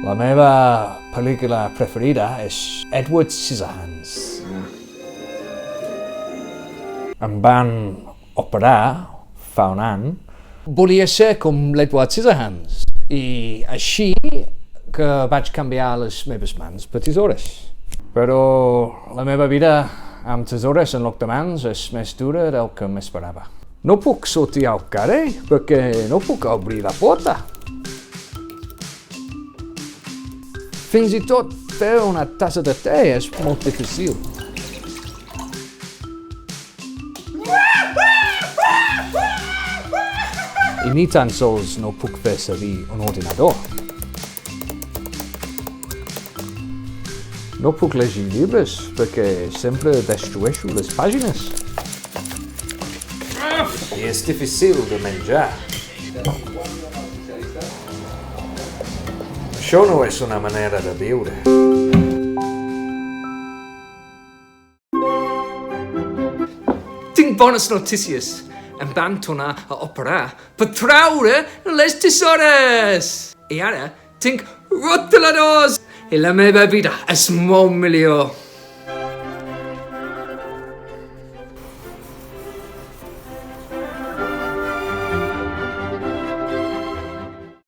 La meva pel·lícula preferida és Edward Scissorhands. Em van operar fa un any. Volia ser com l'Edward Scissorhands i així que vaig canviar les meves mans per tisores. Però la meva vida amb tisores en lloc de mans és més dura del que m'esperava. No puc sortir al carrer perquè no puc obrir la porta. Fins i tot fer una tassa de te és molt difícil. I ni tan sols no puc fer servir un ordinador. No puc llegir llibres perquè sempre destrueixo les pàgines. I és difícil de menjar. Això no és una manera de viure. Tinc bones notícies. Em van tornar a operar per traure les tisores. I ara tinc rotuladors. I la meva vida és molt millor.